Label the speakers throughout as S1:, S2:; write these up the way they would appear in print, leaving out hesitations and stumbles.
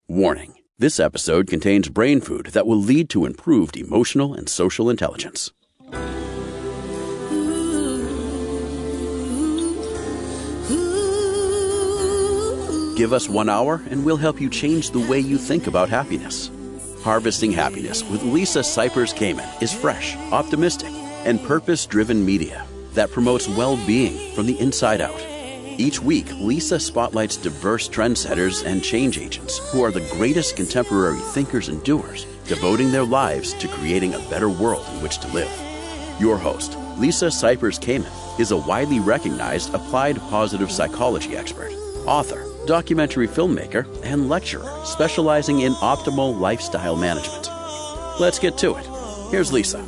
S1: Warning: this episode contains brain food that will lead to improved emotional and social intelligence. Give us 1 hour and we'll help you change the way you think about happiness. Harvesting Happiness with Lisa Cypers Kamen is fresh, optimistic, and purpose-driven media that promotes well-being from the inside out. Each week, Lisa spotlights diverse trendsetters and change agents who are the greatest contemporary thinkers and doers, devoting their lives to creating a better world in which to live. Your host, Lisa Cypers Kamen, is a widely recognized applied positive psychology expert, author, documentary filmmaker, and lecturer specializing in optimal lifestyle management. Let's get to it. Here's Lisa.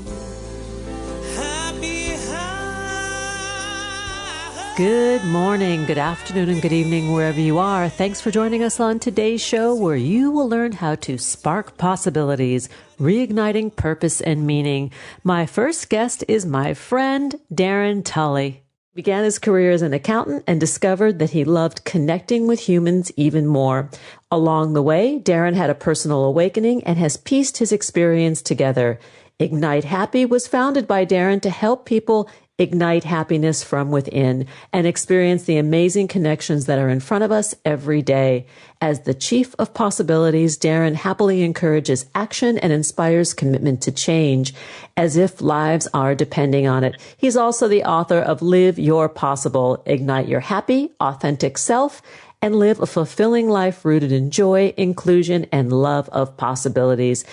S2: Good morning, good afternoon, and good evening, wherever you are. Thanks for joining us on today's show, where you will learn how to spark possibilities, reigniting purpose and meaning. My first guest is my friend, Darrin Tulley. He began his career as an accountant and discovered that he loved connecting with humans even more. Along the way, Darrin had a personal awakening and has pieced his experience together. Ignite Happy was founded by Darrin to help people ignite happiness from within and experience the amazing connections that are in front of us every day. As the chief of possibilities, Darrin happily encourages action and inspires commitment to change, as if lives are depending on it. He's also the author of Live Your Possible, Ignite Your Happy, Authentic Self, and live a fulfilling life rooted in joy, inclusion, and love of possibilities.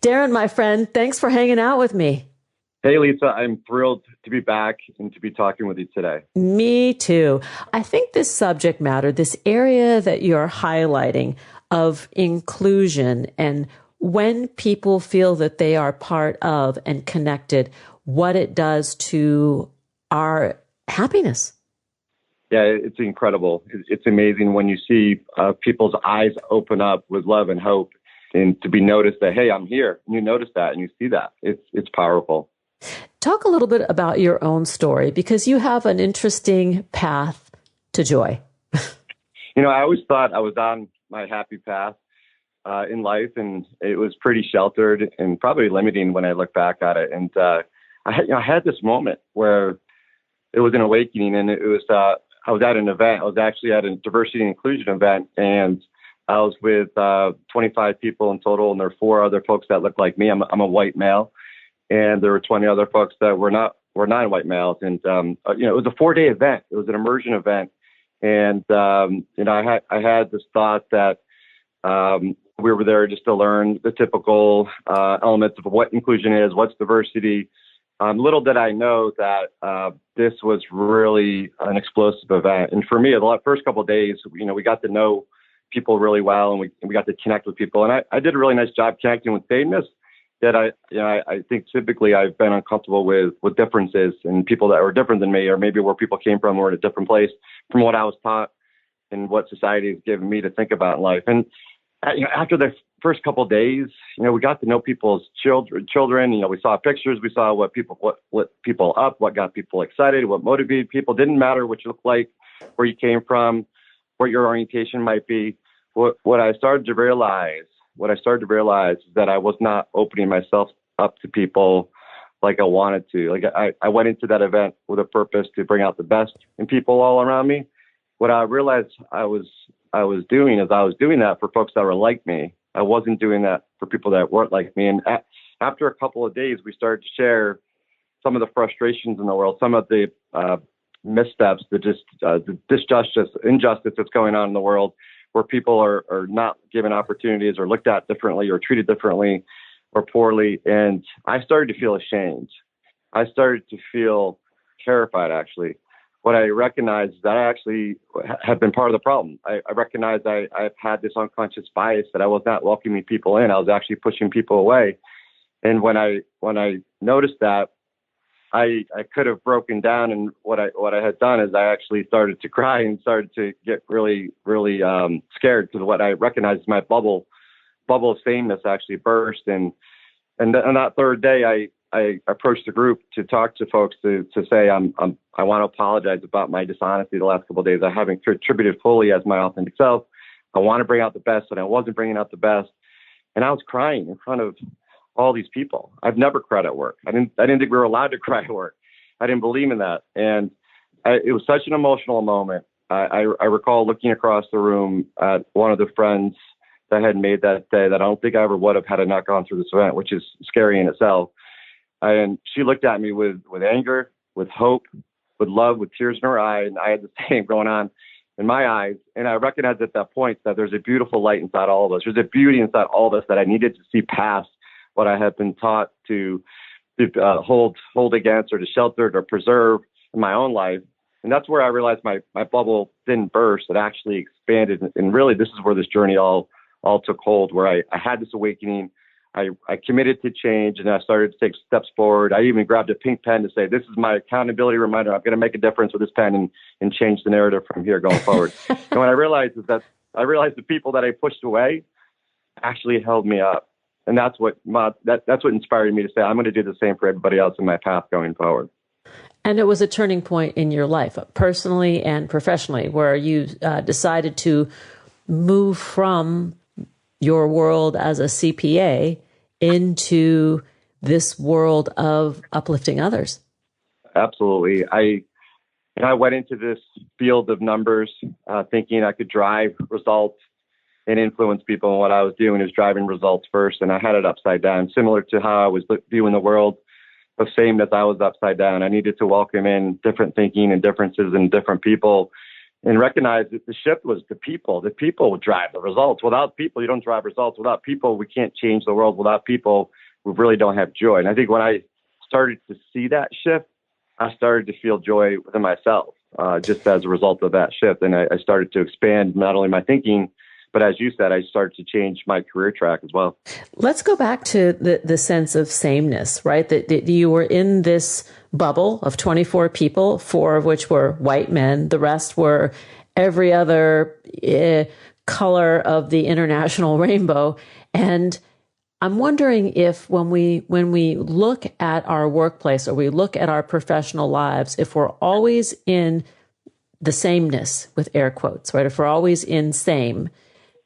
S2: Darrin, my friend, thanks for hanging out with me.
S3: Hey, Lisa, I'm thrilled to be back and to be talking with you today.
S2: Me too. I think this subject matter, this area that you're highlighting of inclusion and when people feel that they are part of and connected, what it does to our happiness.
S3: Yeah, it's incredible. It's amazing when you see people's eyes open up with love and hope and to be noticed that, hey, I'm here. And you notice that and you see that. It's powerful.
S2: Talk a little bit about your own story, because you have an interesting path to joy.
S3: I always thought I was on my happy path in life, and it was pretty sheltered and probably limiting when I look back at it. And I had this moment where it was an awakening, and it was I was at an event. I was actually at a diversity and inclusion event, and I was with 25 people in total, and there were 4 other folks that looked like me. I'm a white male. And there were 20 other folks that were non-white males. And, it was a 4-day event. It was an immersion event. And, I had this thought that we were there just to learn the typical elements of what inclusion is, what's diversity. Little did I know that this was really an explosive event. And for me, the first couple of days, we got to know people really well, and we got to connect with people. And I did a really nice job connecting with sameness. That I think typically I've been uncomfortable with differences and people that were different than me, or maybe where people came from were in a different place from what I was taught and what society has given me to think about in life. And after the first couple of days, we got to know people's children. We saw pictures, we saw what people up, what got people excited, what motivated people. Didn't matter what you looked like, where you came from, what your orientation might be. What I started to realize is that I was not opening myself up to people like I wanted to. Like I went into that event with a purpose to bring out the best in people all around me. What I realized I was doing is I was doing that for folks that were like me. I wasn't doing that for people that weren't like me. And after a couple of days, we started to share some of the frustrations in the world, some of the missteps, the injustice that's going on in the world, where people are not given opportunities or looked at differently or treated differently or poorly. And I started to feel ashamed. I started to feel terrified, actually. What I recognized is that I actually had been part of the problem. I recognized I've had this unconscious bias that I was not welcoming people in. I was actually pushing people away. And when I noticed that, I could have broken down, and what I had done is I actually started to cry and started to get really, really scared, because what I recognized is my bubble of sameness actually burst. And on that third day, I approached the group to talk to folks to say I want to apologize about my dishonesty the last couple of days. I haven't contributed fully as my authentic self. I want to bring out the best, and I wasn't bringing out the best. And I was crying in front of all these people. I've never cried at work. I didn't think we were allowed to cry at work. I didn't believe in that. And it was such an emotional moment. I recall looking across the room at one of the friends that I had made that day that I don't think I ever would have had I not gone through this event, which is scary in itself. And she looked at me with anger, with hope, with love, with tears in her eye. And I had the same going on in my eyes. And I recognized at that point that there's a beautiful light inside all of us. There's a beauty inside all of us that I needed to see past what I had been taught to hold against or to shelter or preserve in my own life. And that's where I realized my bubble didn't burst. It actually expanded. And really, this is where this journey all took hold, where I had this awakening. I committed to change, and I started to take steps forward. I even grabbed a pink pen to say, this is my accountability reminder. I'm going to make a difference with this pen and change the narrative from here going forward. And what I realized is that the people that I pushed away actually held me up. And that's what inspired me to say, I'm going to do the same for everybody else in my path going forward.
S2: And it was a turning point in your life, personally and professionally, where you decided to move from your world as a CPA into this world of uplifting others.
S3: Absolutely. I went into this field of numbers thinking I could drive results and influence people. And what I was doing is driving results first. And I had it upside down, similar to how I was viewing the world. The same as I was upside down. I needed to welcome in different thinking and differences in different people and recognize that the shift was the people. The people would drive the results. Without people, you don't drive results. Without people, we can't change the world. Without people, we really don't have joy. And I think when I started to see that shift, I started to feel joy within myself just as a result of that shift. And I started to expand not only my thinking, but as you said, I started to change my career track as well.
S2: Let's go back to the sense of sameness, right? That you were in this bubble of 24 people, 4 of which were white men. The rest were every other color of the international rainbow. And I'm wondering if when we look at our workplace or we look at our professional lives, if we're always in the sameness with air quotes, right? If we're always in same,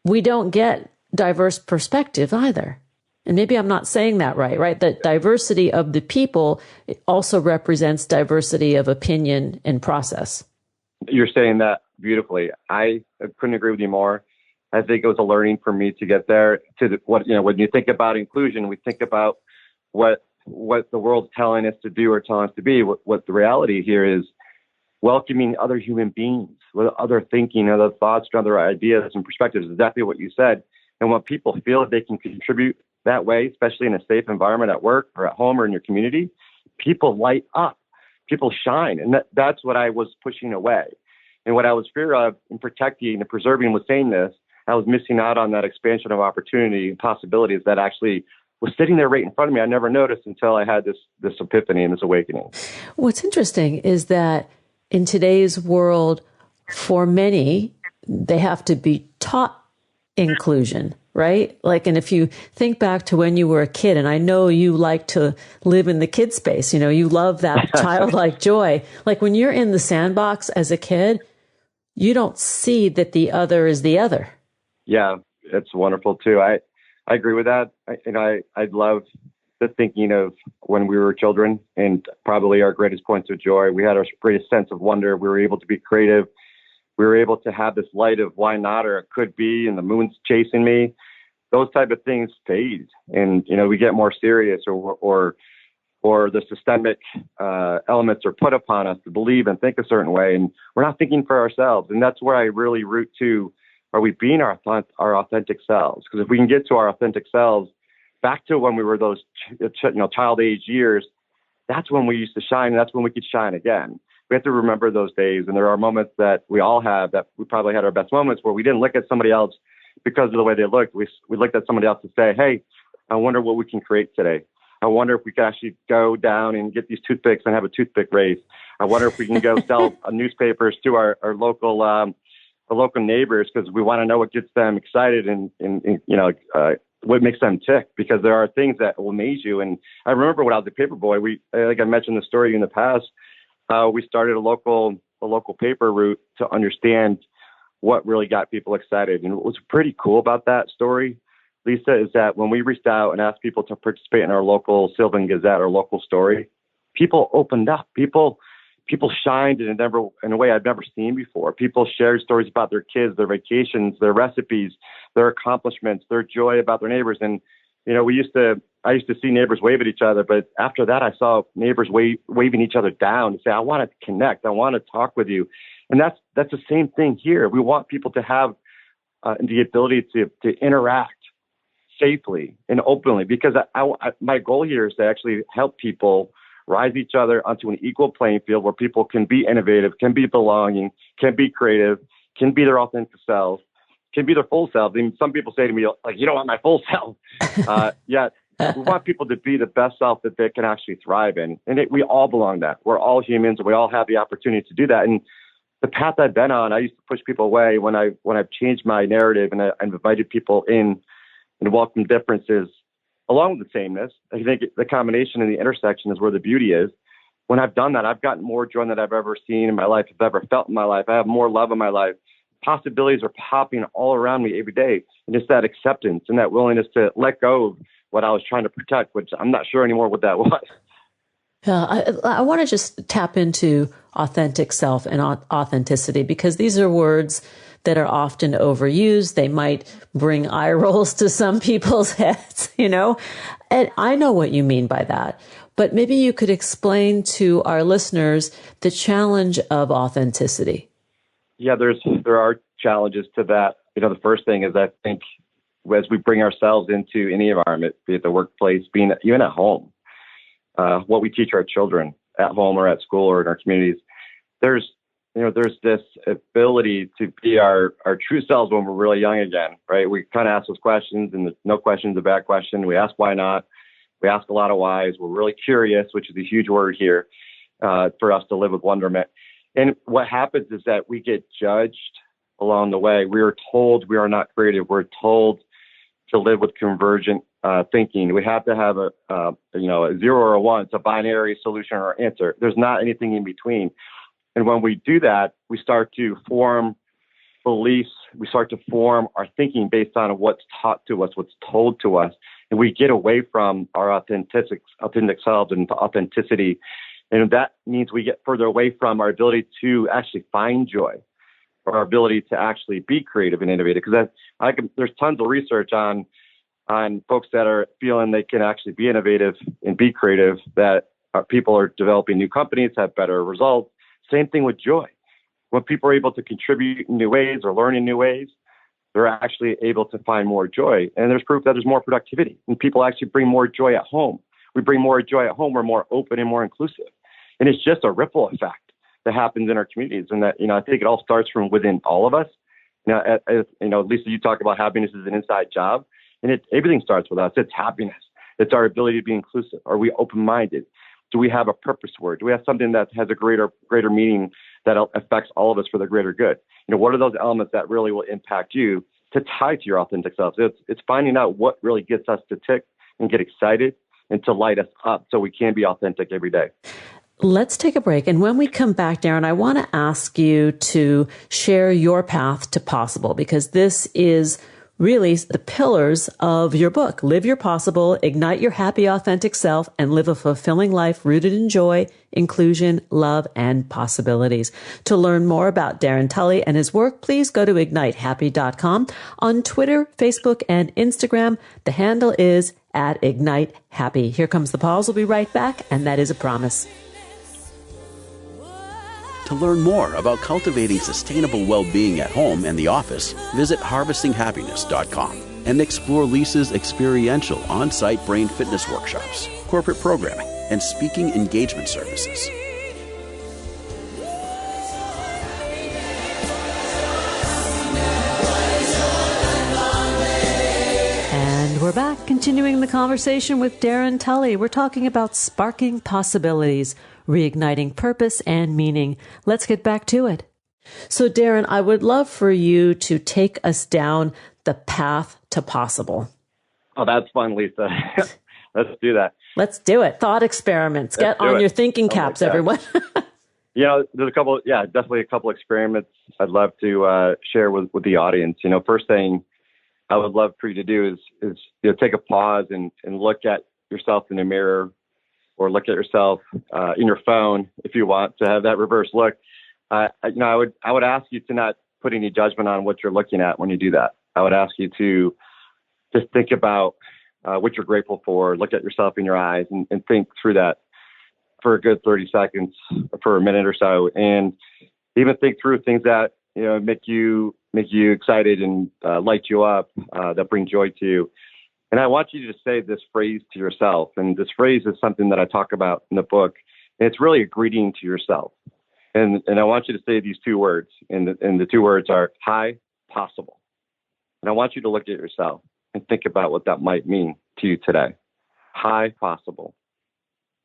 S2: we don't get diverse perspective either. And maybe I'm not saying that right? That diversity of the people also represents diversity of opinion and process.
S3: You're saying that beautifully. I couldn't agree with you more. I think it was a learning for me to get there when you think about inclusion, we think about what the world's telling us to do or telling us to be. What the reality here is welcoming other human beings with other thinking, other thoughts, other ideas and perspectives, exactly what you said. And when people feel that they can contribute that way, especially in a safe environment at work or at home or in your community, people light up, people shine. And that's what I was pushing away. And what I was fear of in protecting and preserving with sameness, I was missing out on that expansion of opportunity and possibilities that actually was sitting there right in front of me. I never noticed until I had this epiphany and this awakening.
S2: What's interesting is that in today's world, for many, they have to be taught inclusion, right? And if you think back to when you were a kid, and I know you like to live in the kid space, you love that childlike joy. When you're in the sandbox as a kid, you don't see that the other is the other. Yeah,
S3: it's wonderful too. I agree with that. I love the thinking of when we were children and probably our greatest points of joy. We had our greatest sense of wonder. We were able to be creative. We were able to have this light of why not, or it could be, and the moon's chasing me. Those type of things fade, and we get more serious, or the systemic elements are put upon us to believe and think a certain way, and we're not thinking for ourselves. And that's where I really root to: are we being our authentic selves? Because if we can get to our authentic selves, back to when we were those child age years, that's when we used to shine, and that's when we could shine again. We have to remember those days, and there are moments that we all have that we probably had our best moments where we didn't look at somebody else because of the way they looked. We looked at somebody else to say, hey, I wonder what we can create today. I wonder if we could actually go down and get these toothpicks and have a toothpick race. I wonder if we can go sell newspapers to our local neighbors, because we want to know what gets them excited and what makes them tick, because there are things that will amaze you. And I remember when I was a paper boy, like I mentioned the story in the past, we started a local paper route to understand what really got people excited. And what was pretty cool about that story, Lisa, is that when we reached out and asked people to participate in our local Sylvan Gazette, our local story, people opened up. People shined in a way I've never seen before. People shared stories about their kids, their vacations, their recipes, their accomplishments, their joy about their neighbors. And, I used to see neighbors wave at each other, but after that, I saw neighbors waving each other down to say, I want to connect. I want to talk with you. And that's the same thing here. We want people to have the ability to interact safely and openly, because my goal here is to actually help people rise each other onto an equal playing field where people can be innovative, can be belonging, can be creative, can be their authentic selves, can be their full selves. I mean, some people say to me, like, you don't want my full self. Yeah, we want people to be the best self that they can actually thrive in. And we all belong to that. We're all humans, and we all have the opportunity to do that. And the path I've been on, I used to push people away when I've changed my narrative and I've invited people in and welcome differences along with the sameness. I think the combination and the intersection is where the beauty is. When I've done that, I've gotten more joy than I've ever seen in my life, I've ever felt in my life. I have more love in my life. Possibilities are popping all around me every day. And it's that acceptance and that willingness to let go of what I was trying to protect, which I'm not sure anymore what that was.
S2: I want to just tap into authentic self and authenticity, because these are words that are often overused. They might bring eye rolls to some people's heads, and I know what you mean by that. But maybe you could explain to our listeners the challenge of authenticity.
S3: Yeah, there are challenges to that. The first thing is, I think, as we bring ourselves into any environment, be it the workplace, being even at home, what we teach our children at home or at school or in our communities, there's this ability to be our true selves when we're really young again, right? We kind of ask those questions, and no question is a bad question. We ask why not. We ask a lot of whys. We're really curious, which is a huge word here, for us to live with wonderment. And what happens is that we get judged along the way. We are told we are not creative. We're told to live with convergent thinking. We have to have a 0 or a 1. It's a binary solution or answer. There's not anything in between. And when we do that, we start to form beliefs. We start to form our thinking based on what's taught to us, what's told to us. And we get away from our authentic selves and authenticity. And that means we get further away from our ability to actually find joy, or our ability to actually be creative and innovative. Because there's tons of research on folks that are feeling they can actually be innovative and be creative, that people are developing new companies, have better results. Same thing with joy. When people are able to contribute in new ways or learn in new ways, they're actually able to find more joy. And there's proof that there's more productivity, and people actually bring more joy at home. We bring more joy at home. We're more open and more inclusive. And it's just a ripple effect that happens in our communities. And that, I think it all starts from within all of us. Lisa, you talk about happiness as an inside job, and everything starts with us. It's happiness. It's our ability to be inclusive. Are we open-minded? Do we have a purpose word? Do we have something that has a greater meaning that affects all of us for the greater good? What are those elements that really will impact you to tie to your authentic self? It's finding out what really gets us to tick and get excited and to light us up so we can be authentic every day.
S2: Let's take a break. And when we come back, Darrin, I want to ask you to share your path to possible, because this is really the pillars of your book. Live your possible, ignite your happy, authentic self, and live a fulfilling life rooted in joy, inclusion, love, and possibilities. To learn more about Darrin Tulley and his work, please go to ignitehappy.com. On Twitter, Facebook, and Instagram, the handle is @ignitehappy. Here comes the pause. We'll be right back, and that is a promise.
S1: To learn more about cultivating sustainable well-being at home and the office, visit harvestinghappiness.com and explore Lisa's experiential on-site brain fitness workshops, corporate programming, and speaking engagement services.
S2: And we're back, continuing the conversation with Darrin Tulley. We're talking about sparking possibilities, reigniting purpose and meaning. Let's get back to it. So, Darrin, I would love for you to take us down the path to possible.
S3: Oh, that's fun, Lisa. Let's do that.
S2: Let's do it. Thought experiments. Get on your thinking caps, everyone.
S3: There's definitely a couple experiments I'd love to share with the audience. First thing I would love for you to do is take a pause and look at yourself in the mirror, or look at yourself in your phone if you want to have that reverse look. I would ask you to not put any judgment on what you're looking at when you do that. I would ask you to just think about what you're grateful for. Look at yourself in your eyes and think through that for a good 30 seconds, for a minute or so, and even think through things that make you excited and light you up, that bring joy to you. And I want you to say this phrase to yourself. And this phrase is something that I talk about in the book. And it's really a greeting to yourself. And I want you to say these two words. And the two words are hi, possible. And I want you to look at yourself and think about what that might mean to you today. Hi, possible.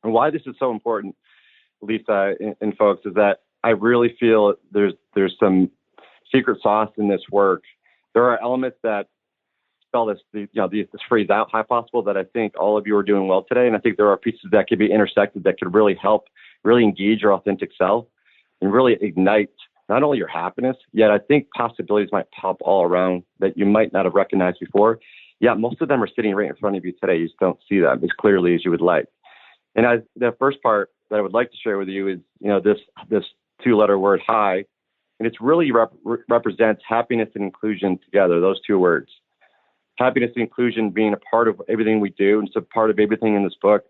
S3: And why this is so important, Lisa and folks, is that I really feel there's some secret sauce in this work. There are elements that spell this phrase out, high possible, that I think all of you are doing well today. And I think there are pieces that could be intersected that could really help, really engage your authentic self and really ignite not only your happiness, yet I think possibilities might pop all around that you might not have recognized before. Yeah, most of them are sitting right in front of you today. You just don't see them as clearly as you would like. And the first part that I would like to share with you is, this two-letter word, hi, and it's really represents happiness and inclusion together, those two words. Happiness and inclusion being a part of everything we do, and it's a part of everything in this book.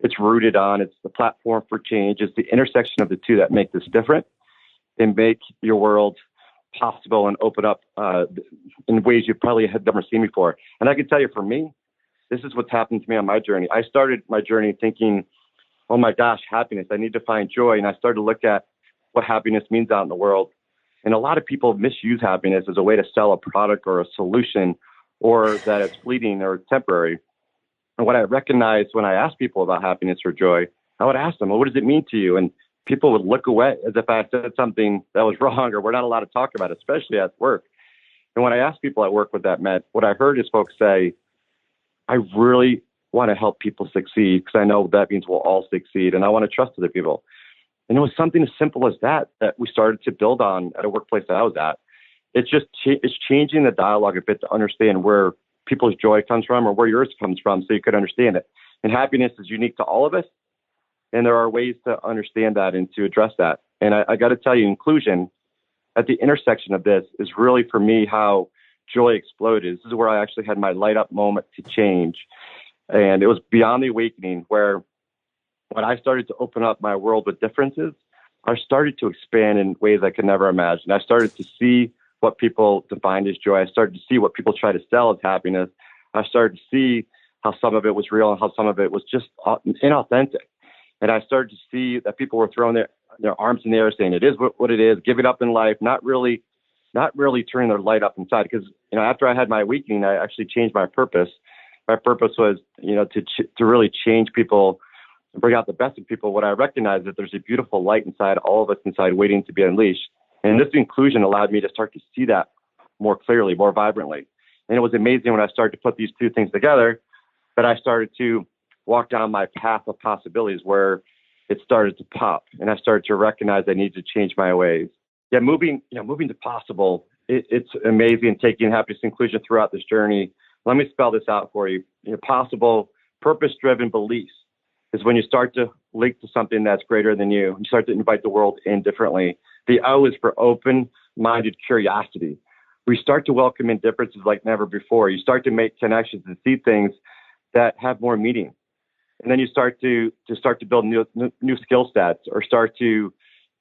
S3: It's rooted on, it's the platform for change. It's the intersection of the two that make this different and make your world possible and open up in ways you probably had never seen before. And I can tell you, for me, this is what's happened to me on my journey. I started my journey thinking, oh my gosh, happiness, I need to find joy. And I started to look at what happiness means out in the world. And a lot of people misuse happiness as a way to sell a product or a solution, or that it's fleeting or temporary. And what I recognized when I asked people about happiness or joy, I would ask them, well, what does it mean to you? And people would look away as if I said something that was wrong or we're not allowed to talk about, especially at work. And when I asked people at work what that meant, what I heard is folks say, I really want to help people succeed because I know that means we'll all succeed, and I want to trust other people. And it was something as simple as that we started to build on at a workplace that I was at. It's just it's changing the dialogue a bit to understand where people's joy comes from or where yours comes from, so you could understand it. And happiness is unique to all of us, and there are ways to understand that and to address that. And I got to tell you, inclusion at the intersection of this is really, for me, how joy exploded. This is where I actually had my light up moment to change. And it was beyond the awakening, where when I started to open up my world with differences, I started to expand in ways I could never imagine. I started to see what people defined as joy. I started to see what people try to sell as happiness. I started to see how some of it was real and how some of it was just inauthentic. And I started to see that people were throwing their arms in the air, saying it is what it is, give it up in life, not really turning their light up inside. Because, after I had my awakening, I actually changed my purpose. My purpose was, to really change people, bring out the best in people. What I recognized that there's a beautiful light inside all of us inside waiting to be unleashed. And this inclusion allowed me to start to see that more clearly, more vibrantly. And it was amazing when I started to put these two things together, that I started to walk down my path of possibilities where it started to pop. And I started to recognize I needed to change my ways. Yeah, moving to possible, it's amazing taking happiness and inclusion throughout this journey. Let me spell this out for you. Possible, purpose-driven beliefs is when you start to link to something that's greater than you. You start to invite the world in differently. The O is for open-minded curiosity. We start to welcome in differences like never before. You start to make connections and see things that have more meaning. And then you start to build new skill sets, or start to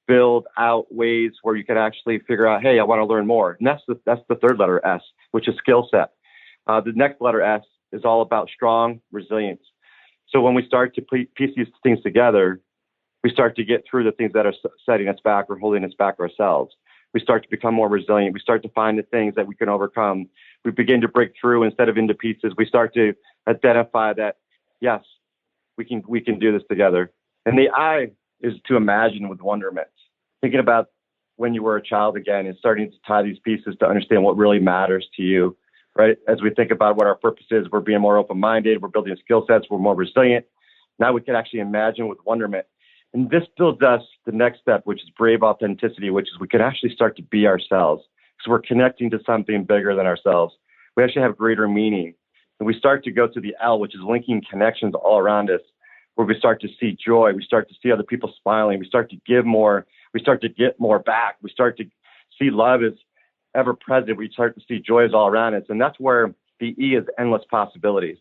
S3: build out ways where you can actually figure out, hey, I want to learn more. And that's the third letter, S, which is skill set. The next letter, S, is all about strong resilience. So when we start to piece these things together, we start to get through the things that are setting us back or holding us back ourselves. We start to become more resilient. We start to find the things that we can overcome. We begin to break through instead of into pieces. We start to identify that, yes, we can do this together. And the I is to imagine with wonderment. Thinking about when you were a child again and starting to tie these pieces to understand what really matters to you, right? As we think about what our purpose is, we're being more open-minded, we're building skill sets, we're more resilient. Now we can actually imagine with wonderment. And this builds us the next step, which is brave authenticity, which is we can actually start to be ourselves. So we're connecting to something bigger than ourselves. We actually have greater meaning. And we start to go to the L, which is linking connections all around us, where we start to see joy. We start to see other people smiling. We start to give more. We start to get more back. We start to see love as ever present. We start to see joy as all around us. And that's where the E is endless possibilities.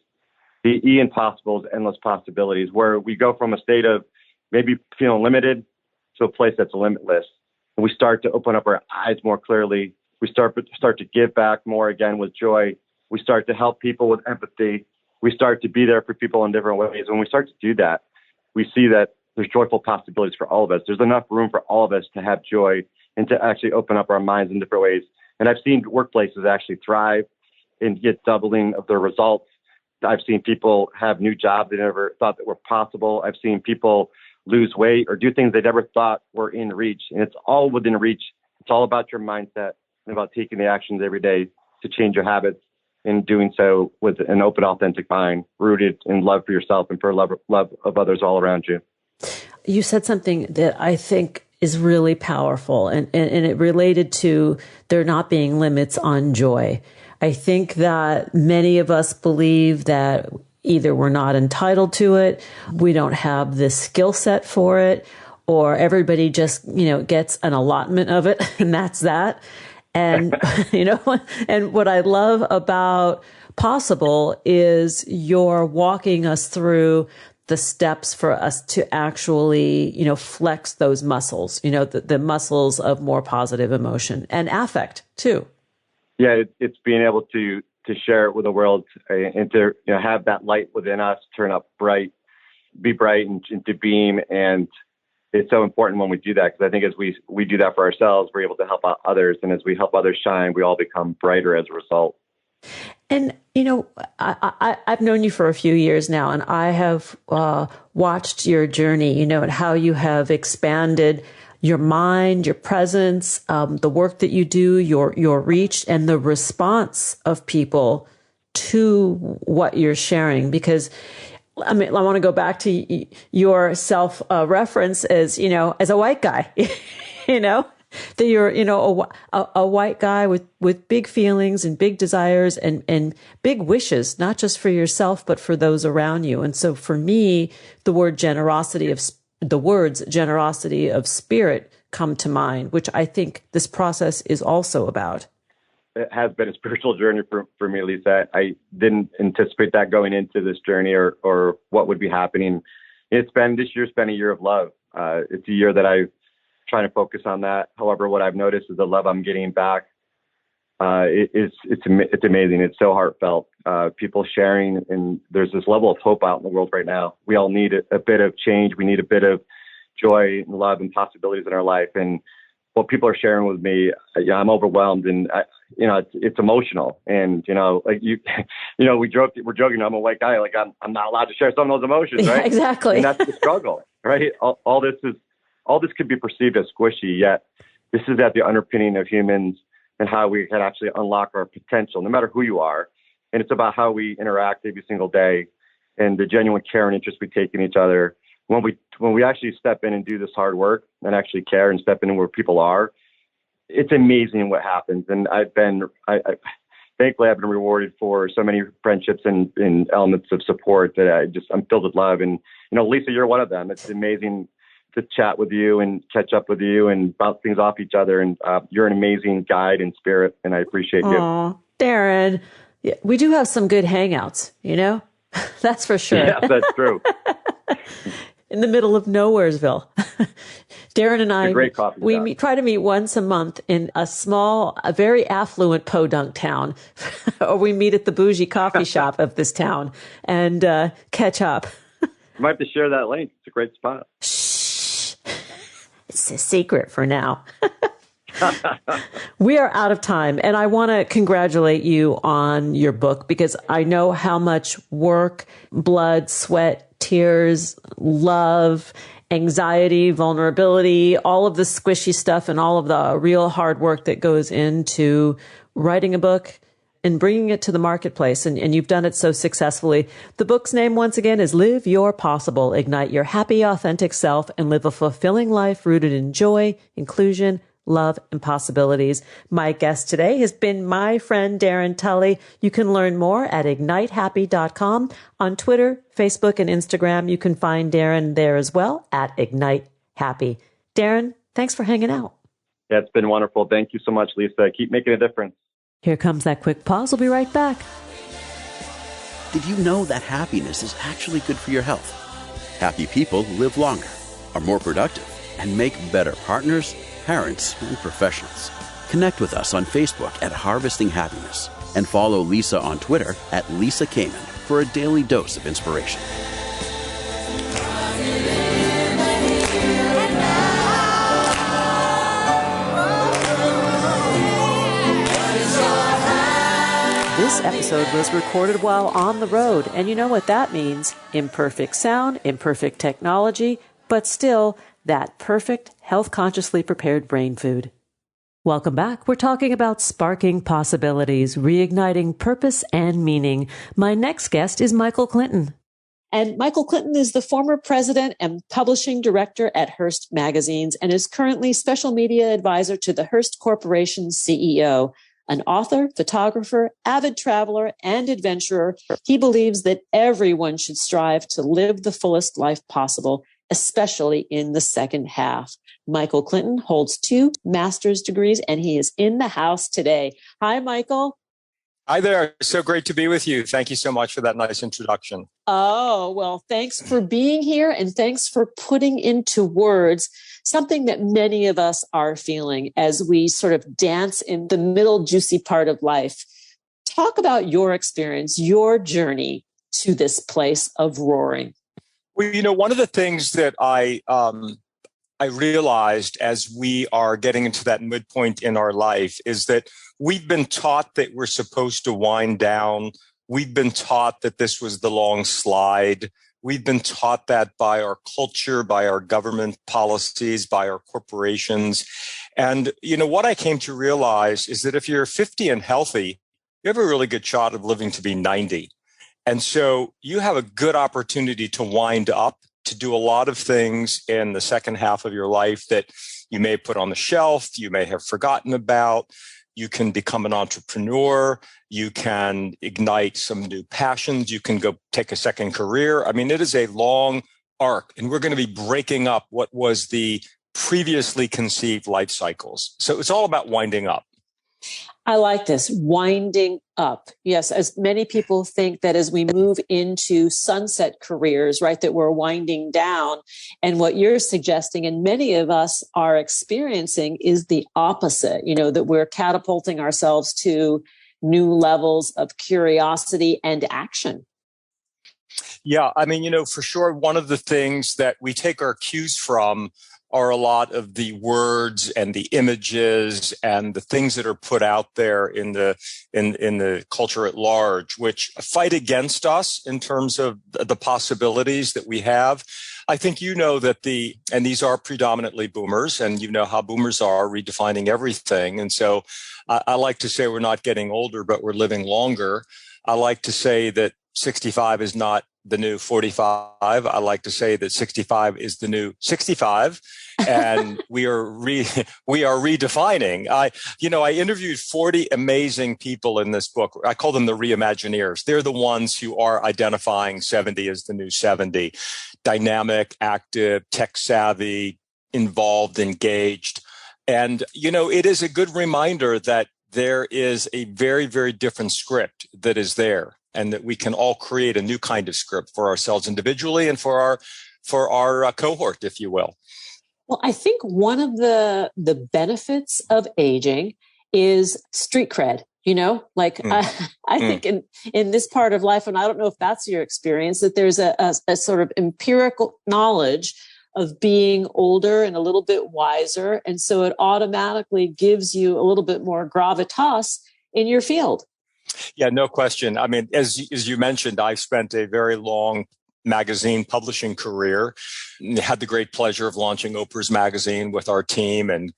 S3: The E in possible is endless possibilities, where we go from a state of maybe feeling limited to a place that's limitless. And we start to open up our eyes more clearly. We start to give back more again with joy. We start to help people with empathy. We start to be there for people in different ways. When we start to do that, we see that there's joyful possibilities for all of us. There's enough room for all of us to have joy and to actually open up our minds in different ways. And I've seen workplaces actually thrive and get doubling of their results. I've seen people have new jobs they never thought that were possible. I've seen people lose weight or do things they never thought were in reach. And it's all within reach. It's all about your mindset and about taking the actions every day to change your habits, and doing so with an open, authentic mind, rooted in love for yourself and for love of others all around you.
S2: You said something that I think is really powerful, and it related to there not being limits on joy. I think that many of us believe that either we're not entitled to it, we don't have the skill set for it, or everybody just, gets an allotment of it and that's that. And, and what I love about Possible is you're walking us through the steps for us to actually, flex those muscles, the muscles of more positive emotion and affect too.
S3: Yeah, it's being able to share it with the world and to have that light within us turn up bright, be bright and to beam. And it's so important when we do that, because I think as we do that for ourselves, we're able to help out others. And as we help others shine, we all become brighter as a result.
S2: And, I've known you for a few years now, and I have watched your journey, and how you have expanded your mind, your presence, the work that you do, your reach, and the response of people to what you're sharing. Because I want to go back to your self reference as, as a white guy, that you're, a white guy with big feelings and big desires and big wishes, not just for yourself, but for those around you. And so for me, the words generosity of spirit come to mind, which I think this process is also about.
S3: It has been a spiritual journey for me, Lisa. I didn't anticipate that going into this journey or what would be happening. This year's been a year of love. It's a year that I've trying to focus on that. However, what I've noticed is the love I'm getting back. It's amazing. It's so heartfelt. People sharing, and there's this level of hope out in the world right now. We all need a bit of change. We need a bit of joy and love and possibilities in our life. And what people are sharing with me, I'm overwhelmed, and it's emotional. And we're joking. I'm a white guy. Like I'm not allowed to share some of those emotions, right?
S2: Yeah, exactly.
S3: And that's the struggle, right? All this could be perceived as squishy, yet this is at the underpinning of humans and how we can actually unlock our potential, no matter who you are. And it's about how we interact every single day and the genuine care and interest we take in each other. When we actually step in and do this hard work and actually care and step in where people are, it's amazing what happens. And thankfully I've been rewarded for so many friendships and elements of support that I'm filled with love. And, Lisa, you're one of them. It's amazing to chat with you and catch up with you and bounce things off each other. And you're an amazing guide and spirit, and I appreciate you.
S2: Aw, Darrin, we do have some good hangouts, That's for sure.
S3: Yeah, that's true.
S2: In the middle of Nowheresville. Darrin and I, try to meet once a month in a very affluent podunk town, or we meet at the bougie coffee shop of this town and catch up.
S3: You might have to share that link. It's a great spot.
S2: It's a secret for now. We are out of time, and I want to congratulate you on your book, because I know how much work, blood, sweat, tears, love, anxiety, vulnerability, all of the squishy stuff and all of the real hard work that goes into writing a book, and bringing it to the marketplace. And you've done it so successfully. The book's name, once again, is Live Your Possible, Ignite Your Happy, Authentic Self, and Live a Fulfilling Life Rooted in Joy, Inclusion, Love, and Possibilities. My guest today has been my friend, Darrin Tulley. You can learn more at ignitehappy.com. On Twitter, Facebook, and Instagram, you can find Darrin there as well at Ignite Happy. Darrin, thanks for hanging out.
S3: Yeah, it's been wonderful. Thank you so much, Lisa. Keep making a difference.
S2: Here comes that quick pause. We'll be right back.
S1: Did you know that happiness is actually good for your health? Happy people live longer, are more productive, and make better partners, parents, and professionals. Connect with us on Facebook at Harvesting Happiness and follow Lisa on Twitter at Lisa Kamen for a daily dose of inspiration.
S2: This episode was recorded while on the road, and you know what that means. Imperfect sound, imperfect technology, but still that perfect, health-consciously prepared brain food. Welcome back. We're talking about sparking possibilities, reigniting purpose and meaning. My next guest is Micheal Clinton. And Micheal Clinton is the former president and publishing director at Hearst Magazines and is currently special media advisor to the Hearst Corporation's CEO. An author, photographer, avid traveler, and adventurer, he believes that everyone should strive to live the fullest life possible, especially in the second half. Micheal Clinton holds 2 master's degrees, and he is in the house today. Hi, Micheal.
S4: Hi there. So great to be with you. Thank you so much for that nice introduction.
S2: Oh, well, thanks for being here, and thanks for putting into words something that many of us are feeling as we sort of dance in the middle juicy part of life. Talk about your experience, your journey to this place of roaring.
S4: Well, you know, one of the things that I realized as we are getting into that midpoint in our life is that we've been taught that we're supposed to wind down. We've been taught that this was the long slide. We've been taught that by our culture, by our government policies, by our corporations. And, you know, what I came to realize is that if you're 50 and healthy, you have a really good shot of living to be 90. And so you have a good opportunity to wind up, to do a lot of things in the second half of your life that you may put on the shelf, you may have forgotten about. You can become an entrepreneur. You can ignite some new passions. You can go take a second career. I mean, it is a long arc, and we're going to be breaking up what was the previously conceived life cycles. So it's all about winding up.
S2: I like this, winding up. Yes, as many people think that as we move into sunset careers, right, that we're winding down. And what you're suggesting, and many of us are experiencing, is the opposite, you know, that we're catapulting ourselves to new levels of curiosity and action.
S4: Yeah, I mean, you know, for sure, one of the things that we take our cues from are a lot of the words and the images and the things that are put out there in the culture at large, which fight against us in terms of the possibilities that we have. I think you know that and these are predominantly boomers, and you know how boomers are redefining everything. And so I like to say we're not getting older, but we're living longer. I like to say that 65 is not the new 45. I like to say that 65 is the new 65, and we are redefining. I interviewed 40 amazing people in this book. I call them the reimagineers. They're the ones who are identifying 70 as the new 70. Dynamic, active, tech savvy, involved, engaged. And, you know, it is a good reminder that there is a very, very different script that is there, and that we can all create a new kind of script for ourselves individually and for our cohort, if you will.
S2: Well, I think one of the benefits of aging is street cred. You know, like I think in this part of life, and I don't know if that's your experience, that there's a sort of empirical knowledge of being older and a little bit wiser. And so it automatically gives you a little bit more gravitas in your field.
S4: Yeah, no question. I mean, as you mentioned, I spent a very long magazine publishing career. Had the great pleasure of launching Oprah's magazine with our team and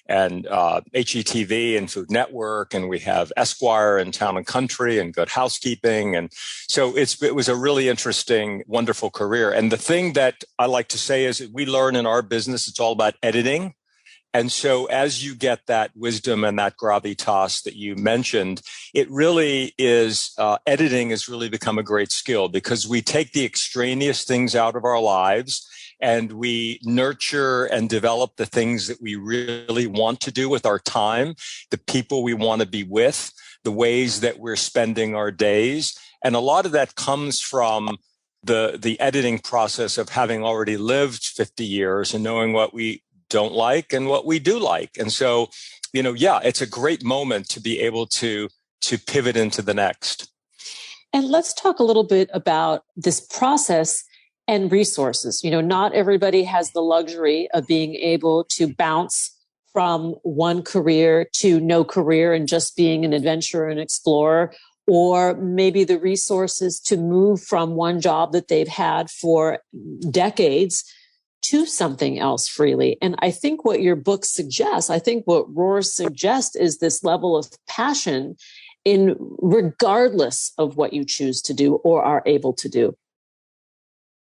S4: HGTV and Food Network, and we have Esquire and Town and Country and Good Housekeeping. And so it was a really interesting, wonderful career. And the thing that I like to say is that we learn in our business, it's all about editing. And so as you get that wisdom and that gravitas that you mentioned, it really is, editing has really become a great skill because we take the extraneous things out of our lives and we nurture and develop the things that we really want to do with our time, the people we want to be with, the ways that we're spending our days. And a lot of that comes from the editing process of having already lived 50 years and knowing what we don't like and what we do like. And so, it's a great moment to be able to pivot into the next.
S2: And let's talk a little bit about this process and resources. Not everybody has the luxury of being able to bounce from one career to no career and just being an adventurer and explorer, or maybe the resources to move from one job that they've had for decades to something else freely. And I think what your book suggests, I think what Roar suggests is this level of passion in regardless of what you choose to do or are able to do.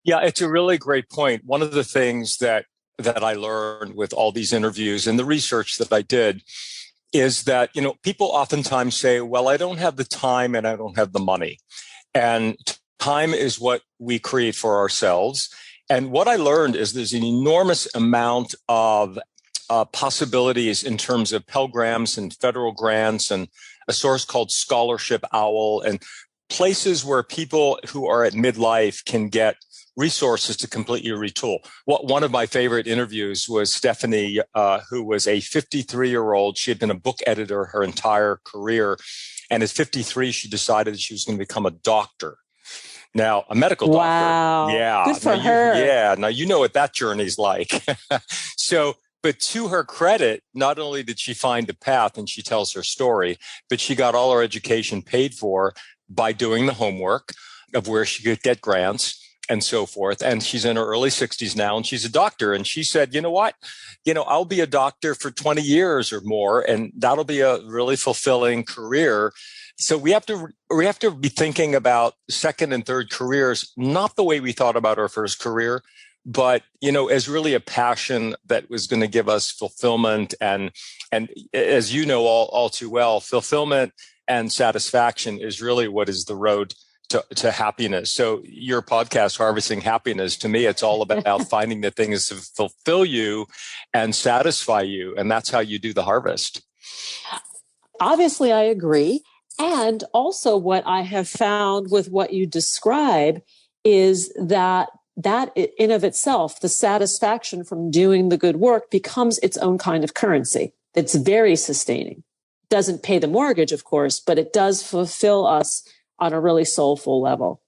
S4: Yeah, it's a really great point. One of the things that I learned with all these interviews and the research that I did is that, people oftentimes say, well, I don't have the time and I don't have the money. And time is what we create for ourselves. And what I learned is there's an enormous amount of possibilities in terms of Pell Grants and federal grants and a source called Scholarship Owl and places where people who are at midlife can get resources to completely retool. One of my favorite interviews was Stephanie, who was a 53-year-old. She had been a book editor her entire career. And at 53, she decided that she was going to become a doctor. Now, a medical doctor.
S2: Wow.
S4: Yeah.
S2: Good for her.
S4: Now, you know what that journey's like. But to her credit, not only did she find a path and she tells her story, but she got all her education paid for by doing the homework of where she could get grants and so forth. And she's in her early 60s now, and she's a doctor. And she said, you know what? I'll be a doctor for 20 years or more, and that'll be a really fulfilling career. So we have to be thinking about second and third careers, not the way we thought about our first career, but, as really a passion that was going to give us fulfillment. And as you know, all too well, fulfillment and satisfaction is really what is the road to happiness. So your podcast, Harvesting Happiness, to me, it's all about finding the things to fulfill you and satisfy you. And that's how you do the harvest.
S2: Obviously, I agree. And also what I have found with what you describe is that in of itself, the satisfaction from doing the good work becomes its own kind of currency. It's very sustaining. Doesn't pay the mortgage, of course, but it does fulfill us on a really soulful level.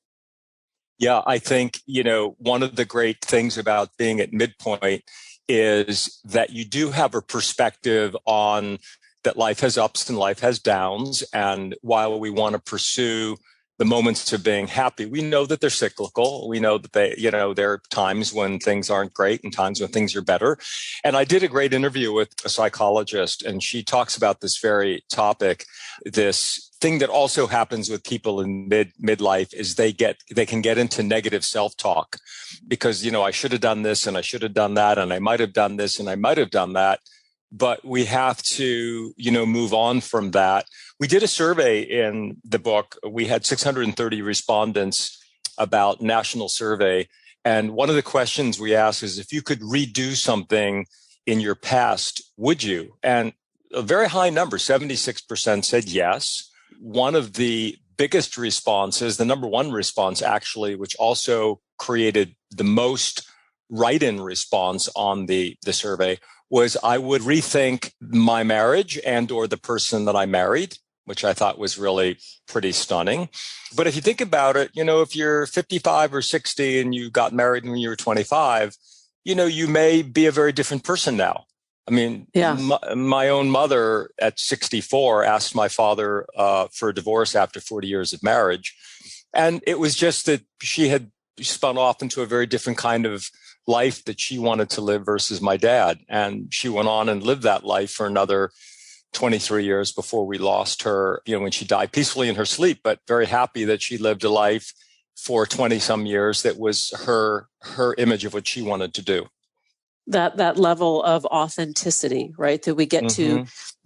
S4: Yeah, I think, one of the great things about being at midpoint is that you do have a perspective on that life has ups and life has downs. And while we want to pursue the moments of being happy, we know that they're cyclical. We know that there are times when things aren't great and times when things are better. And I did a great interview with a psychologist, and she talks about this very topic. This thing that also happens with people in midlife is they can get into negative self-talk because, I should have done this and I should have done that and I might have done this and I might have done that. But we have to, move on from that. We did a survey in the book. We had 630 respondents about national survey. And one of the questions we asked is, if you could redo something in your past, would you? And a very high number, 76% said yes. One of the biggest responses, the number one response actually, which also created the most write-in response on the survey, was I would rethink my marriage and or the person that I married, which I thought was really pretty stunning. But if you think about it, if you're 55 or 60 and you got married when you were 25, you may be a very different person now. I mean, yeah. My own mother at 64 asked my father for a divorce after 40 years of marriage. And it was just that she had spun off into a very different kind of life that she wanted to live versus my dad. And she went on and lived that life for another 23 years before we lost her, when she died peacefully in her sleep, but very happy that she lived a life for 20 some years that was her image of what she wanted to do.
S2: That level of authenticity, right? That we get to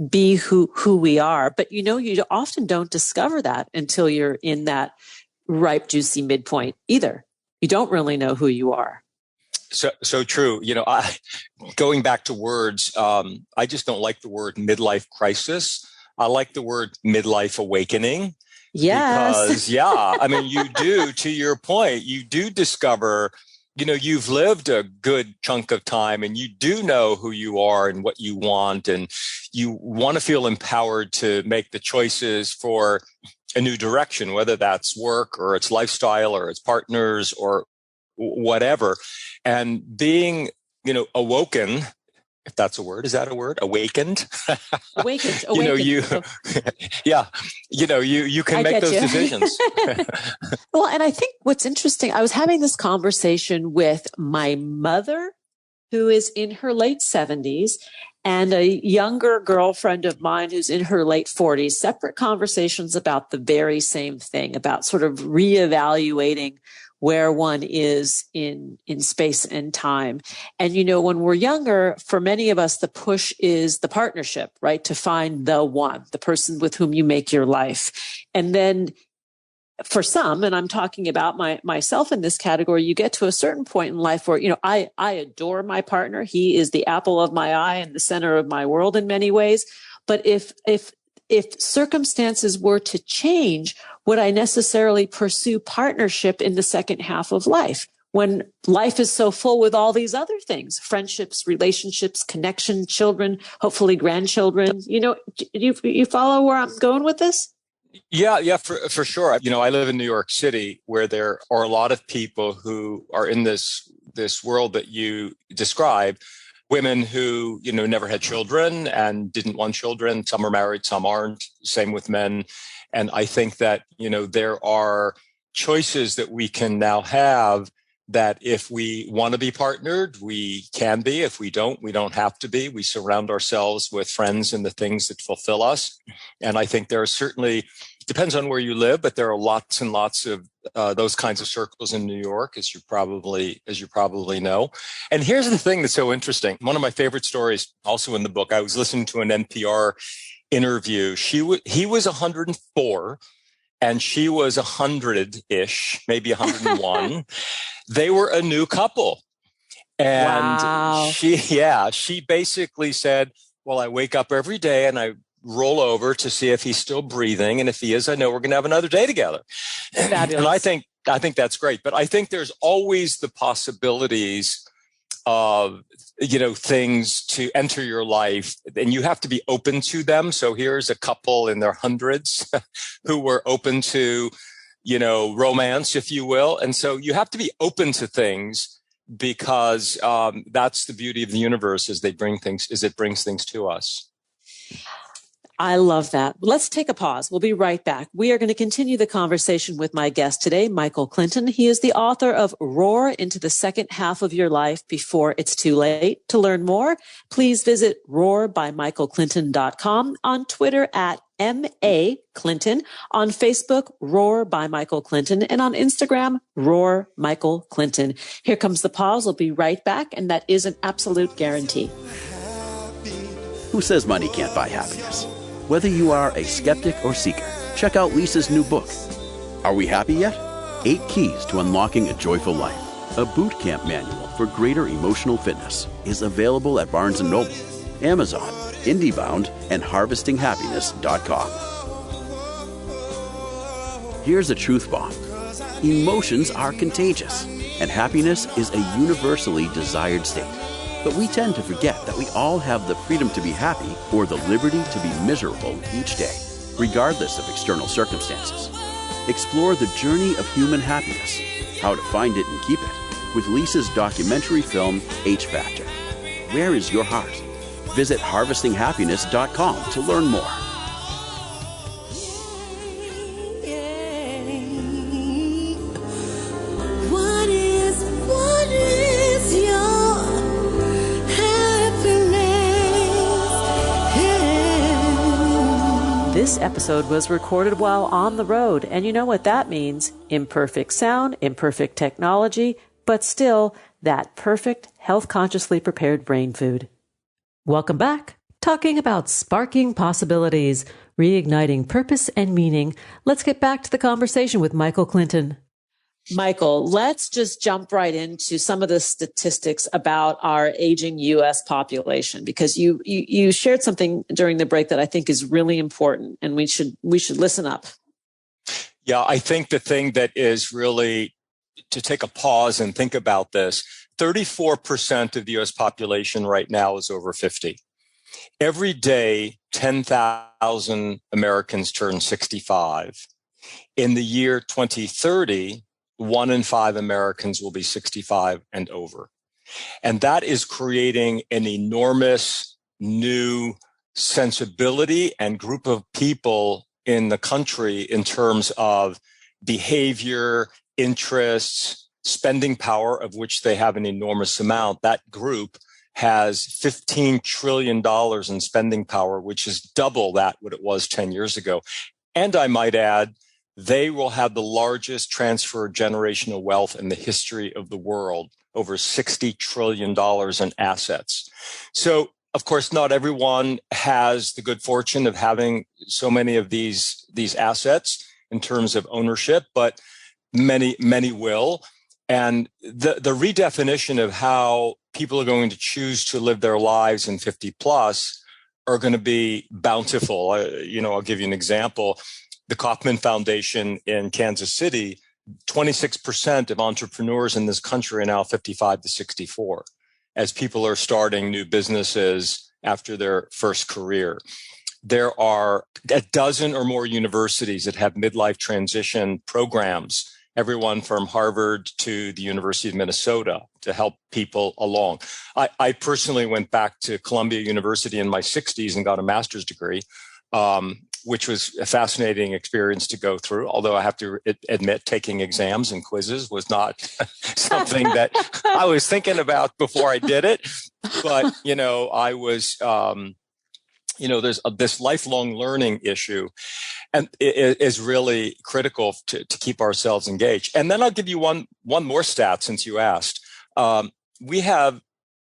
S2: be who we are. But you often don't discover that until you're in that ripe, juicy midpoint either. You don't really know who you are.
S4: So true. Going back to words, I just don't like the word midlife crisis. I like the word midlife awakening.
S2: Yes.
S4: Because, you do, to your point, you do discover, you've lived a good chunk of time and you do know who you are and what you want. And you want to feel empowered to make the choices for a new direction, whether that's work or it's lifestyle or it's partners or whatever. And being, awoken, if that's a word, is that a word? Awakened?
S2: Awakened.
S4: You can make those decisions.
S2: Well, and I think what's interesting, I was having this conversation with my mother, who is in her late 70s, and a younger girlfriend of mine who's in her late 40s, separate conversations about the very same thing, about sort of reevaluating where one is in space and time. And, when we're younger, for many of us, the push is the partnership, right? To find the one, the person with whom you make your life. And then for some, and I'm talking about myself in this category, you get to a certain point in life where, I adore my partner. He is the apple of my eye and the center of my world in many ways. But if circumstances were to change, would I necessarily pursue partnership in the second half of life when life is so full with all these other things, friendships, relationships, connection, children, hopefully grandchildren? You follow where I'm going with this?
S4: Yeah, for sure. I live in New York City, where there are a lot of people who are in this world that you describe. Women who, never had children and didn't want children. Some are married, some aren't. Same with men. And I think that, there are choices that we can now have that if we want to be partnered, we can be. If we don't have to be. We surround ourselves with friends and the things that fulfill us. And I think there are certainly, depends on where you live, but there are lots and lots of those kinds of circles in New York, as you probably know. And here's the thing that's so interesting. One of my favorite stories, also in the book, I was listening to an NPR interview. He was 104 and she was 100-ish, maybe 101. They were a new couple. And
S2: wow.
S4: she basically said, well, I wake up every day and I roll over to see if he's still breathing. And if he is, I know we're going to have another day together.
S2: Fabulous.
S4: And I think that's great. But I think there's always the possibilities of, things to enter your life, and you have to be open to them. So here's a couple in their hundreds who were open to, romance, if you will. And so you have to be open to things because that's the beauty of the universe it brings things to us.
S2: I love that. Let's take a pause. We'll be right back. We are going to continue the conversation with my guest today, Micheal Clinton. He is the author of Roar into the Second Half of Your Life Before It's Too Late. To learn more, please visit roarbymichelclinton.com, on Twitter at M.A. Clinton, on Facebook, Roar by Micheal Clinton, and on Instagram, Roar Micheal Clinton. Here comes the pause. We'll be right back, and that is an absolute guarantee.
S1: Who says money can't buy happiness? Whether you are a skeptic or seeker, check out Lisa's new book. Are we happy yet? 8 Keys to Unlocking a Joyful Life. A boot camp manual for greater emotional fitness is available at Barnes & Noble, Amazon, IndieBound, and HarvestingHappiness.com. Here's a truth bomb. Emotions are contagious, and happiness is a universally desired state. But we tend to forget that we all have the freedom to be happy or the liberty to be miserable each day, regardless of external circumstances. Explore the journey of human happiness, how to find it and keep it, with Lisa's documentary film, H Factor. Where is your heart? Visit HarvestingHappiness.com to learn more.
S5: What is
S2: This episode was recorded while on the road, and you know what that means. Imperfect sound, imperfect technology, but still that perfect, health-consciously prepared brain food. Welcome back. Talking about sparking possibilities, reigniting purpose and meaning. Let's get back to the conversation with Micheal Clinton. Micheal, let's just jump right into some of the statistics about our aging U.S. population, because you shared something during the break that I think is really important, and we should listen up.
S4: Yeah, I think the thing that is really to take a pause and think about this, 34% of the U.S. population right now is over 50. Every day, 10,000 Americans turn 65. In the year 2030, 1 in 5 Americans will be 65 and over. And that is creating an enormous new sensibility and group of people in the country in terms of behavior, interests, spending power, of which they have an enormous amount. That group has $15 trillion in spending power, which is double that what it was 10 years ago. And I might add, they will have the largest transfer of generational wealth in the history of the world, over $60 trillion in assets. So, of course, not everyone has the good fortune of having so many of these assets in terms of ownership, but many will. And the redefinition of how people are going to choose to live their lives in 50 plus are going to be bountiful. I'll give you an example. The Kauffman Foundation in Kansas City, 26% of entrepreneurs in this country are now 55 to 64, as people are starting new businesses after their first career. There are a dozen or more universities that have midlife transition programs, everyone from Harvard to the University of Minnesota, to help people along. I personally went back to Columbia University in my 60s and got a master's degree, which was a fascinating experience to go through. Although I have to admit, taking exams and quizzes was not something that I was thinking about before I did it. But, I was, there's this lifelong learning issue, and it is really critical to keep ourselves engaged. And then I'll give you one more stat since you asked. We have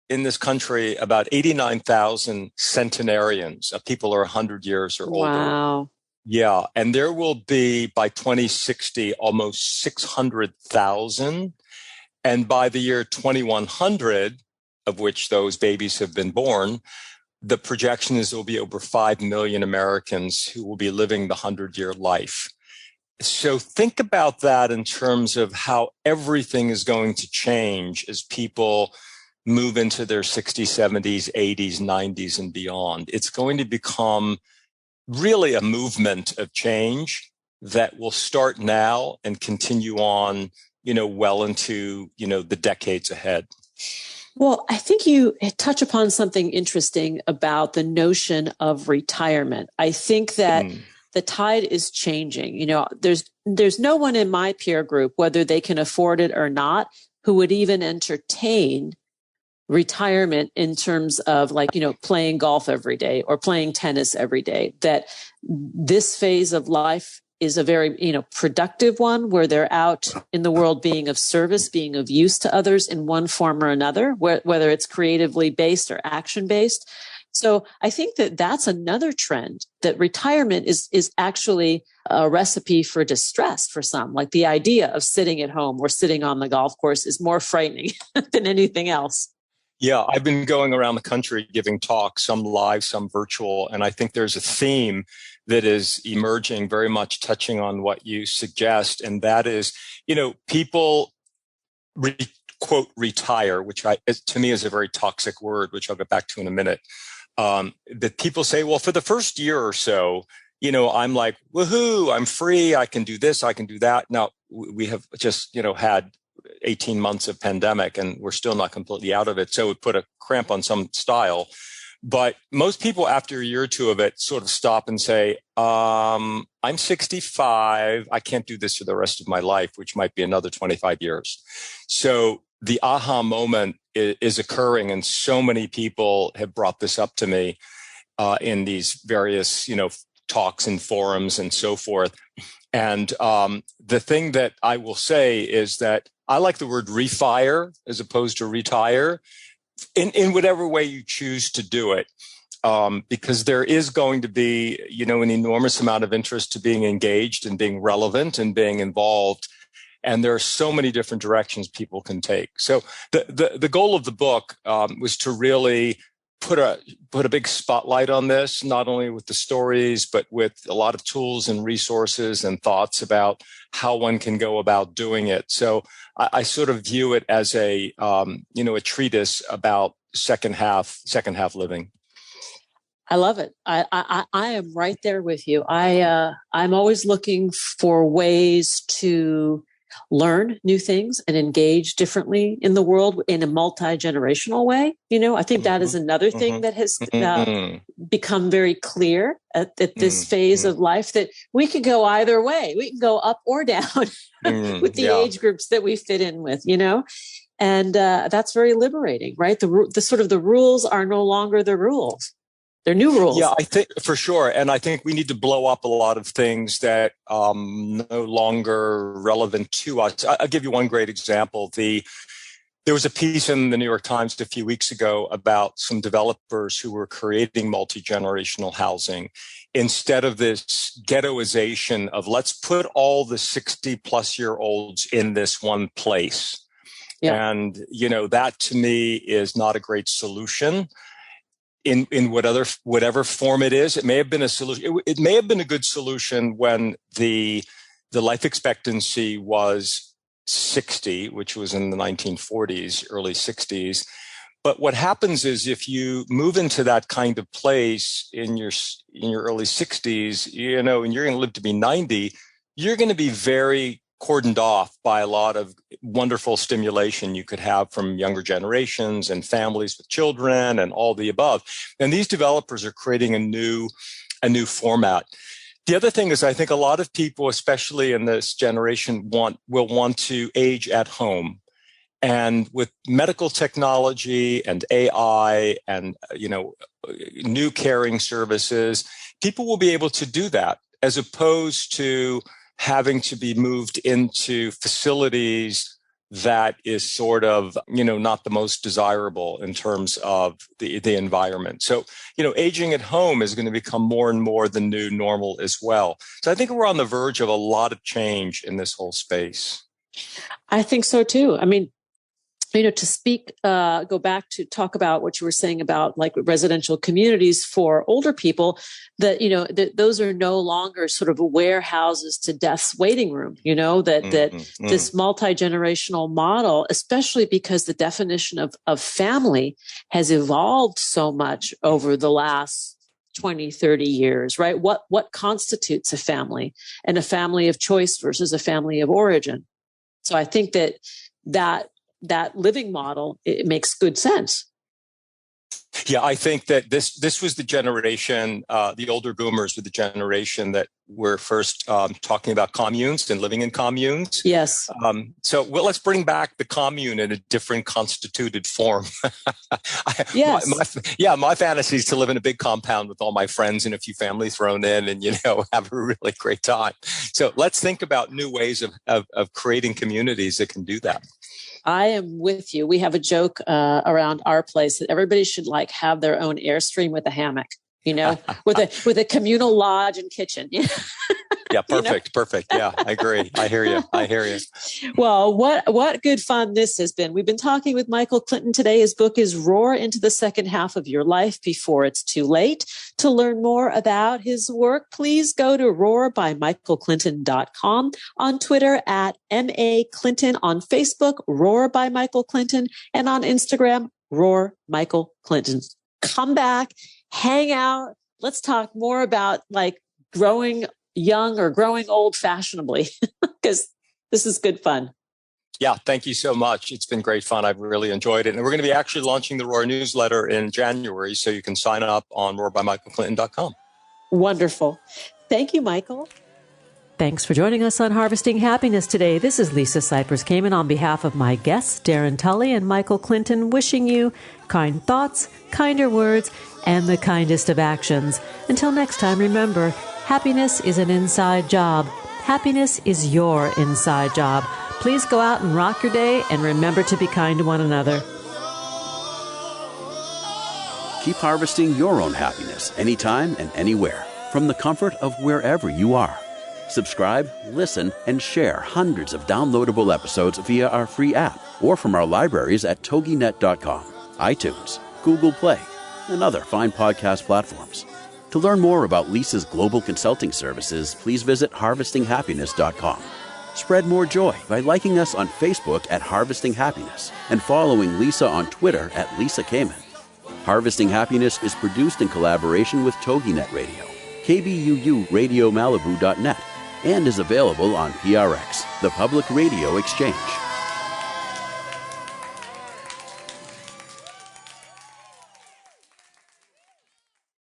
S4: in this country about 89,000 centenarians, people who are 100 years or older.
S2: Wow.
S4: Yeah. And there will be, by 2060, almost 600,000. And by the year 2100, of which those babies have been born, the projection is there will be over 5 million Americans who will be living the 100-year life. So think about that in terms of how everything is going to change as people move into their 60s, 70s, 80s, 90s, and beyond. It's going to become really a movement of change that will start now and continue on, well into, the decades ahead.
S2: Well, I think you touch upon something interesting about the notion of retirement. I think that the tide is changing. There's no one in my peer group, whether they can afford it or not, who would even entertain retirement in terms of playing golf every day or playing tennis every day. That this phase of life is a very, productive one, where they're out in the world being of service, being of use to others in one form or another, whether it's creatively based or action based. So I think that that's another trend, that retirement is actually a recipe for distress for some. Like the idea of sitting at home or sitting on the golf course is more frightening than anything else.
S4: Yeah, I've been going around the country giving talks, some live, some virtual, and I think there's a theme that is emerging, very much touching on what you suggest, and that is, people quote retire, which to me is a very toxic word, which I'll get back to in a minute. That people say, well, for the first year or so, I'm like, woohoo, I'm free, I can do this, I can do that. Now, we have just, had 18 months of pandemic, and we're still not completely out of it. So it put a cramp on some style. But most people, after a year or two of it, sort of stop and say, I'm 65. I can't do this for the rest of my life, which might be another 25 years. So the aha moment is occurring. And so many people have brought this up to me in these various, talks and forums and so forth. And the thing that I will say is that I like the word refire as opposed to retire in whatever way you choose to do it. Because there is going to be, an enormous amount of interest to being engaged and being relevant and being involved. And there are so many different directions people can take. So the goal of the book was to really put a big spotlight on this, not only with the stories, but with a lot of tools and resources and thoughts about how one can go about doing it. So I sort of view it as a treatise about second half living.
S2: I love it. I am right there with you. I'm always looking for ways to learn new things and engage differently in the world in a multi-generational way. I think that is another thing that has become very clear at this phase of life, that we can go either way. We can go up or down with the age groups that we fit in with, and that's very liberating, right? The sort of the rules are no longer the rules. They're new rules.
S4: Yeah, I think for sure. And I think we need to blow up a lot of things that no longer relevant to us. I'll give you one great example. There was a piece in the New York Times a few weeks ago about some developers who were creating multi-generational housing. Instead of this ghettoization of let's put all the 60-plus-year-olds in this one place. Yeah. And, that to me is not a great solution. In whatever form it is, it may have been a solution. It may have been a good solution when the life expectancy was 60, which was in the 1940s, early 60s. But what happens is if you move into that kind of place in your early 60s, and you're going to live to be 90, you're going to be very cordoned off by a lot of wonderful stimulation you could have from younger generations and families with children and all the above. And these developers are creating a new format. The other thing is I think a lot of people, especially in this generation, will want to age at home. And with medical technology and AI and, new caring services, people will be able to do that as opposed to having to be moved into facilities that is sort of, not the most desirable in terms of the environment. So, aging at home is going to become more and more the new normal as well. So I think we're on the verge of a lot of change in this whole space.
S2: I think so too. I mean, go back to talk about what you were saying about like residential communities for older people, that those are no longer sort of warehouses to death's waiting room, this multi-generational model, especially because the definition of family has evolved so much over the last 20, 30 years, right? What constitutes a family, and a family of choice versus a family of origin? So I think that living model, it makes good sense.
S4: Yeah, I think that this was the generation, the older boomers were the generation that were first talking about communes and living in communes.
S2: Yes.
S4: Let's bring back the commune in a different constituted form.
S2: Yes.
S4: My fantasy is to live in a big compound with all my friends and a few families thrown in and, have a really great time. So let's think about new ways of creating communities that can do that.
S2: I am with you. We have a joke around our place that everybody should have their own Airstream with a hammock, with a communal lodge and kitchen.
S4: Yeah, perfect. Yeah, I agree. I hear you.
S2: Well, what good fun this has been. We've been talking with Micheal Clinton today. His book is Roar into the Second Half of Your Life Before It's Too Late. To learn more about his work, please go to roarbymichealclinton.com, on Twitter at @MAClinton, on Facebook, Roar by Micheal Clinton, and on Instagram, Roar Micheal Clinton. Come back, hang out. Let's talk more about growing young or growing old fashionably, because this is good fun.
S4: Yeah, thank you so much. It's been great fun. I've really enjoyed it. And we're going to be actually launching the Roar newsletter in January, so you can sign up on roarbymichealclinton.com.
S2: Wonderful. Thank you, Micheal. Thanks for joining us on Harvesting Happiness today. This is Lisa Cypers Kamen on behalf of my guests, Darrin Tulley and Micheal Clinton, wishing you kind thoughts, kinder words, and the kindest of actions. Until next time, remember, Happiness is an inside job. Happiness is your inside job. Please go out and rock your day, and remember to be kind to one another.
S1: Keep harvesting your own happiness anytime and anywhere from the comfort of wherever you are. Subscribe, listen, and share hundreds of downloadable episodes via our free app or from our libraries at toginet.com, iTunes, Google Play, and other fine podcast platforms. To learn more about Lisa's global consulting services, please visit harvestinghappiness.com. Spread more joy by liking us on Facebook at Harvesting Happiness and following Lisa on Twitter at Lisa Kamen. Harvesting Happiness is produced in collaboration with TogiNet Radio, KBUU Radio Malibu.net, and is available on PRX, the Public Radio Exchange.